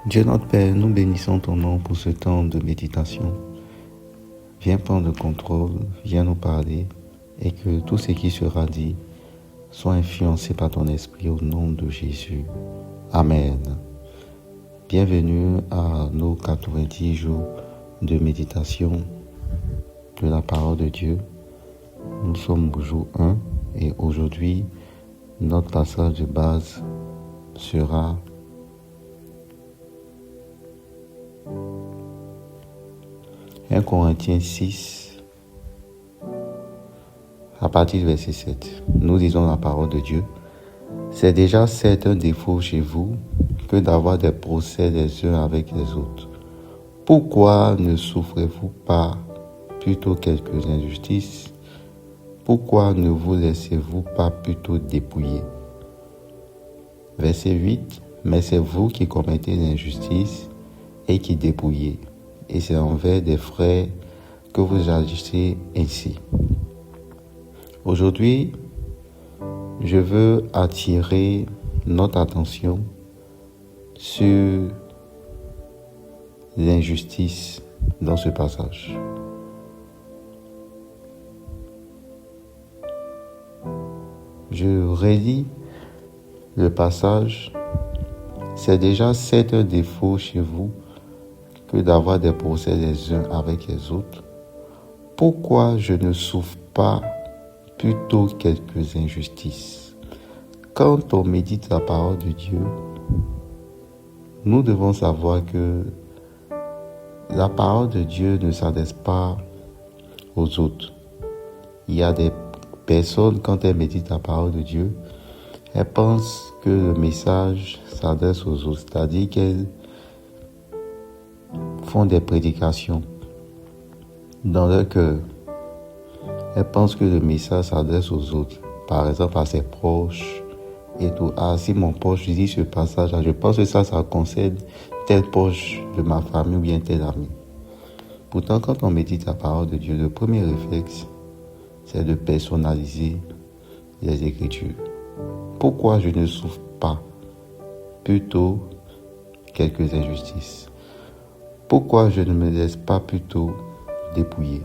Dieu notre Père, nous bénissons ton nom pour ce temps de méditation. Viens prendre le contrôle, viens nous parler et que tout ce qui sera dit soit influencé par ton esprit au nom de Jésus. Amen. Bienvenue à nos 90 jours de méditation de la parole de Dieu. Nous sommes au jour 1 et aujourd'hui, notre passage de base sera 1 Corinthiens 6, à partir du verset 7. Nous lisons la parole de Dieu. C'est déjà certain défaut chez vous que d'avoir des procès les uns avec les autres. Pourquoi ne souffrez-vous pas plutôt quelques injustices? Pourquoi ne vous laissez-vous pas plutôt dépouiller? Verset 8. Mais c'est vous qui commettez l'injustice et qui dépouillez. Et c'est envers des frères que vous agissez ainsi. Aujourd'hui, je veux attirer notre attention sur l'injustice dans ce passage. Je relis le passage. C'est déjà certain défaut chez vous que d'avoir des procès les uns avec les autres. Pourquoi je ne souffre pas plutôt quelques injustices? Quand on médite la parole de Dieu, nous devons savoir que la parole de Dieu ne s'adresse pas aux autres. Il y a des personnes, quand elles méditent la parole de Dieu, elles pensent que le message s'adresse aux autres, c'est-à-dire qu'elles font des prédications dans leur cœur. Elles pensent que le message s'adresse aux autres, par exemple à ses proches et tout. Ah, si mon proche lit ce passage-là, je pense que ça concerne tel proche de ma famille ou bien tel ami. Pourtant, quand on médite la parole de Dieu, le premier réflexe, c'est de personnaliser les Écritures. Pourquoi je ne souffre pas plutôt quelques injustices? Pourquoi je ne me laisse pas plutôt dépouiller?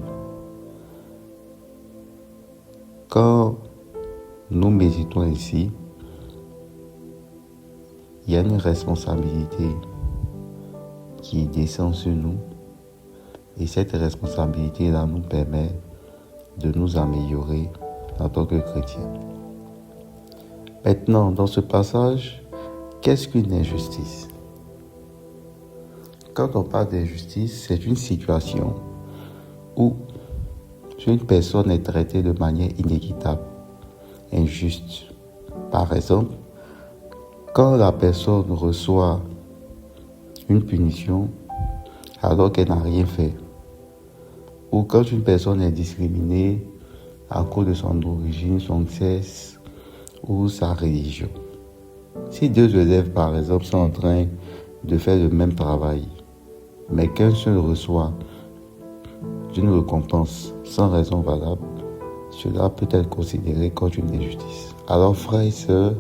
Quand nous méditons ici, il y a une responsabilité qui descend sur nous et cette responsabilité-là nous permet de nous améliorer en tant que chrétiens. Maintenant, dans ce passage, qu'est-ce qu'une injustice? Quand on parle d'injustice, c'est une situation où une personne est traitée de manière inéquitable, injuste. Par exemple, quand la personne reçoit une punition alors qu'elle n'a rien fait, ou quand une personne est discriminée à cause de son origine, son sexe ou sa religion. Si deux élèves, par exemple, sont en train de faire le même travail, mais qu'un seul reçoit une récompense sans raison valable, cela peut être considéré comme une injustice. Alors, frères et sœurs,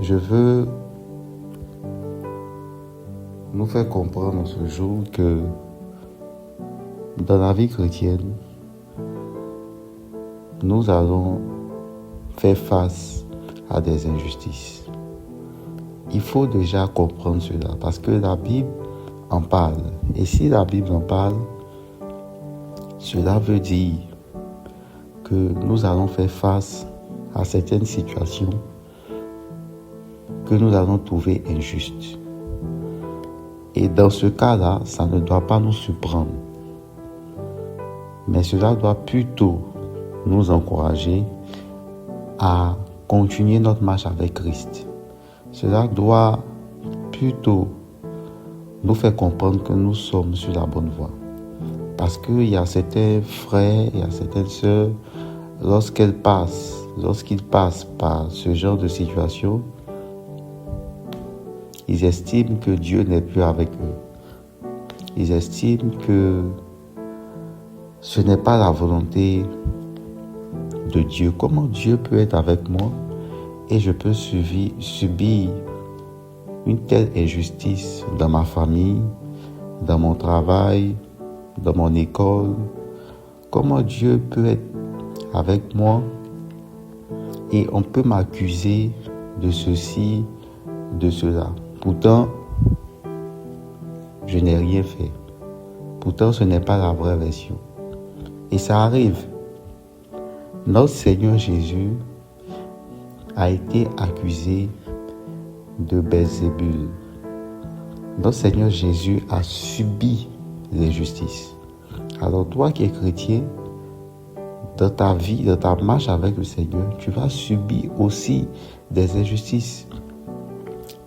je veux nous faire comprendre ce jour que dans la vie chrétienne, nous allons faire face à des injustices. Il faut déjà comprendre cela parce que la Bible en parle. Et si la Bible en parle, cela veut dire que nous allons faire face à certaines situations que nous allons trouver injustes. Et dans ce cas-là, ça ne doit pas nous surprendre. Mais cela doit plutôt nous encourager à continuer notre marche avec Christ. Cela doit plutôt nous faire comprendre que nous sommes sur la bonne voie. Parce qu'il y a certains frères, il y a certaines sœurs, lorsqu'ils passent par ce genre de situation, ils estiment que Dieu n'est plus avec eux. Ils estiment que ce n'est pas la volonté de Dieu. Comment Dieu peut être avec moi et je peux subir une telle injustice dans ma famille, dans mon travail, dans mon école, comment Dieu peut être avec moi et on peut m'accuser de ceci, de cela. Pourtant, je n'ai rien fait. Pourtant, ce n'est pas la vraie version. Et ça arrive. Notre Seigneur Jésus a été accusé de Belzébul. Notre Seigneur Jésus a subi l'injustice. Alors toi qui es chrétien, dans ta vie, dans ta marche avec le Seigneur, tu vas subir aussi des injustices.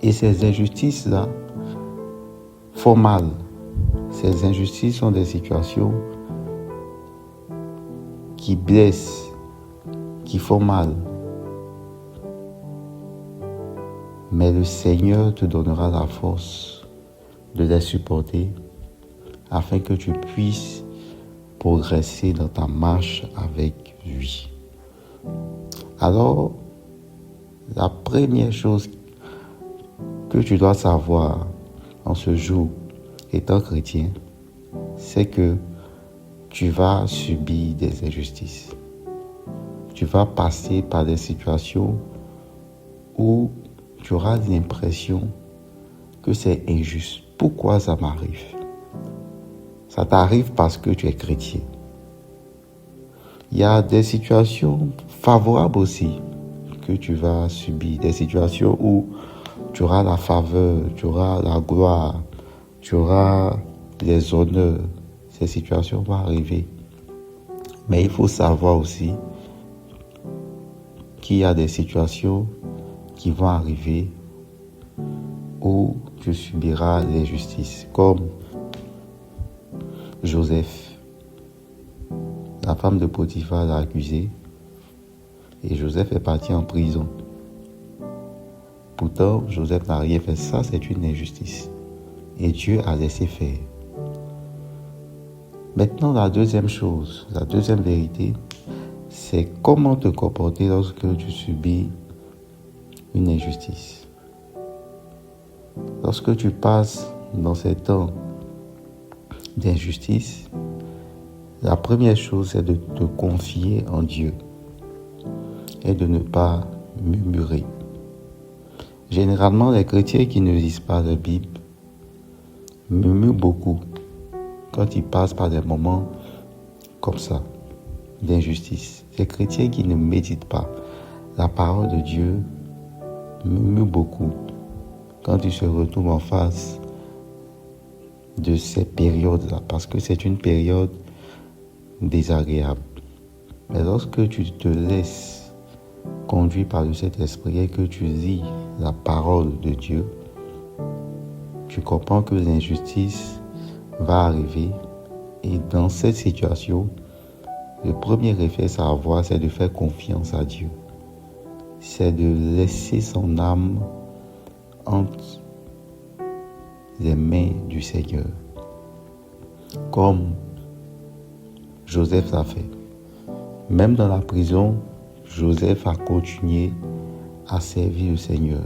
Et ces injustices-là font mal. Ces injustices sont des situations qui blessent, qui font mal. Mais le Seigneur te donnera la force de les supporter afin que tu puisses progresser dans ta marche avec lui. Alors, la première chose que tu dois savoir en ce jour, étant chrétien, c'est que tu vas subir des injustices. Tu vas passer par des situations où tu auras l'impression que c'est injuste. Pourquoi ça m'arrive? Ça t'arrive parce que tu es chrétien. Il y a des situations favorables aussi que tu vas subir. Des situations où tu auras la faveur, tu auras la gloire, tu auras les honneurs. Ces situations vont arriver. Mais il faut savoir aussi qu'il y a des situations qui vont arriver où tu subiras l'injustice, comme Joseph. La femme de Potiphar l'a accusé et Joseph est parti en prison. Pourtant, Joseph n'a rien fait. Ça, c'est une injustice. Et Dieu a laissé faire. Maintenant, la deuxième chose, la deuxième vérité, c'est comment te comporter lorsque tu subis une injustice. Lorsque tu passes dans ces temps d'injustice, la première chose, c'est de te confier en Dieu et de ne pas murmurer. Généralement, les chrétiens qui ne lisent pas la Bible murmurent beaucoup quand ils passent par des moments comme ça, d'injustice. Les chrétiens qui ne méditent pas la parole de Dieu murmurent beaucoup quand ils se retrouvent en face de ces périodes-là, parce que c'est une période désagréable. Mais lorsque tu te laisses conduire par le Saint-Esprit et que tu lis la parole de Dieu, tu comprends que l'injustice va arriver. Et dans cette situation, le premier réflexe à avoir, c'est de faire confiance à Dieu. C'est de laisser son âme entre les mains du Seigneur. Comme Joseph l'a fait. Même dans la prison, Joseph a continué à servir le Seigneur.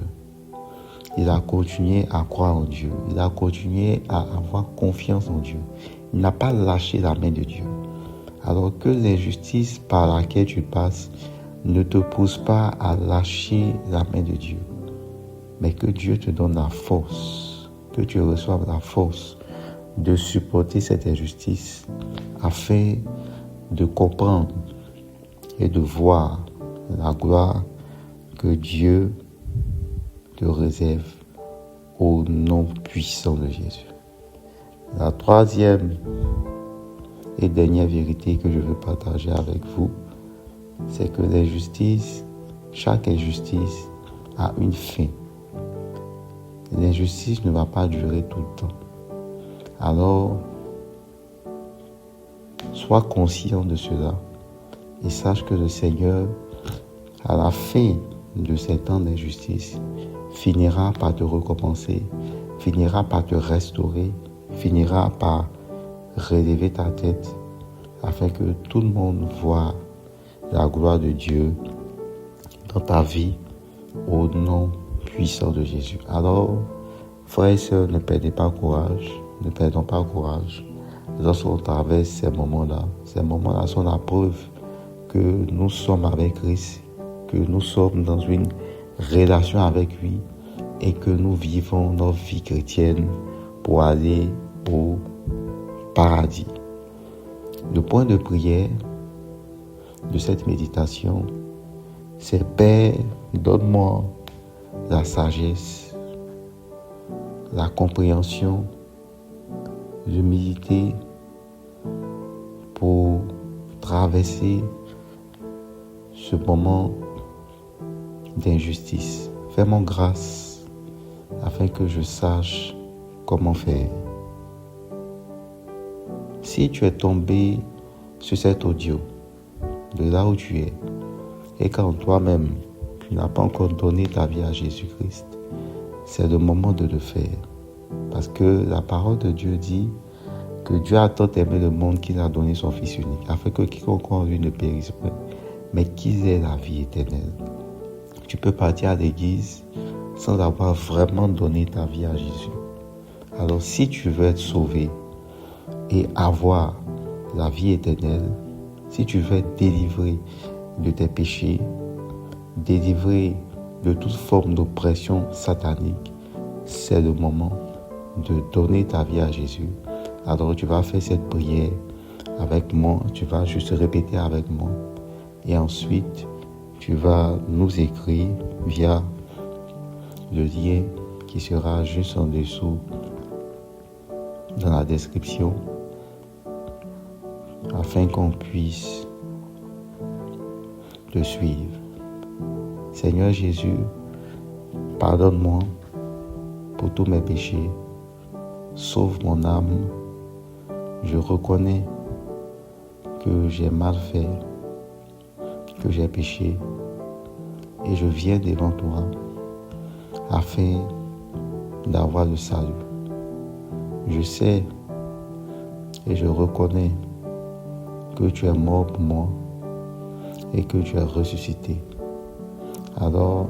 Il a continué à croire en Dieu. Il a continué à avoir confiance en Dieu. Il n'a pas lâché la main de Dieu. Alors que l'injustice par laquelle tu passes ne te pousse pas à lâcher la main de Dieu. Mais que Dieu te donne la force, que tu reçoives la force de supporter cette injustice afin de comprendre et de voir la gloire que Dieu te réserve au nom puissant de Jésus. La troisième et dernière vérité que je veux partager avec vous, c'est que l'injustice, chaque injustice a une fin. L'injustice ne va pas durer tout le temps. Alors, sois conscient de cela et sache que le Seigneur, à la fin de ces temps d'injustice, finira par te récompenser, finira par te restaurer, finira par relever ta tête afin que tout le monde voie la gloire de Dieu dans ta vie au nom puissant de Jésus. Alors, Frères et sœurs, ne perdez pas courage, ne perdons pas courage lorsqu'on traverse ces moments-là. Ces moments-là sont la preuve que nous sommes avec Christ, que nous sommes dans une relation avec lui et que nous vivons notre vie chrétienne pour aller au paradis. Le point de prière de cette méditation, c'est Père, donne-moi la sagesse, la compréhension, l'humilité pour traverser ce moment d'injustice. Fais-moi grâce afin que je sache comment faire. Si tu es tombé sur cet audio, de là où tu es, et quand toi-même, tu n'as pas encore donné ta vie à Jésus-Christ, c'est le moment de le faire. Parce que la parole de Dieu dit que Dieu a tant aimé le monde qu'il a donné son Fils unique, afin que quiconque en lui ne périsse pas, mais qu'il ait la vie éternelle. Tu peux partir à l'église sans avoir vraiment donné ta vie à Jésus. Alors si tu veux être sauvé et avoir la vie éternelle, si tu veux être délivré de tes péchés, délivré de toute forme d'oppression satanique, c'est le moment de donner ta vie à Jésus. Alors tu vas faire cette prière avec moi, tu vas juste répéter avec moi et ensuite tu vas nous écrire via le lien qui sera juste en dessous dans la description afin qu'on puisse le suivre. Seigneur Jésus, pardonne-moi pour tous mes péchés. Sauve mon âme. Je reconnais que j'ai mal fait, que j'ai péché, et je viens devant toi afin d'avoir le salut. Je sais et je reconnais que tu es mort pour moi et que tu es ressuscité. Alors,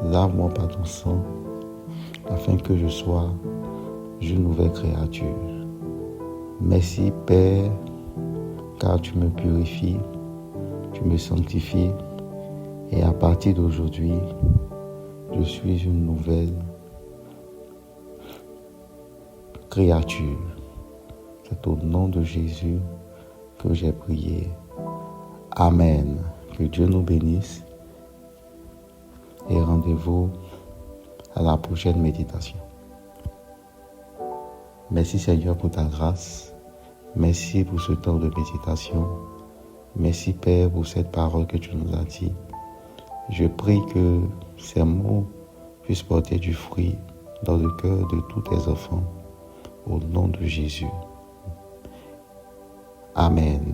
lave-moi par ton sang afin que je sois une nouvelle créature. Merci Père, car tu me purifies, tu me sanctifies et à partir d'aujourd'hui, je suis une nouvelle créature. C'est au nom de Jésus que j'ai prié. Amen. Que Dieu nous bénisse et rendez-vous à la prochaine méditation. Merci Seigneur pour ta grâce. Merci pour ce temps de méditation. Merci Père pour cette parole que tu nous as dit. Je prie que ces mots puissent porter du fruit dans le cœur de tous tes enfants. Au nom de Jésus. Amen.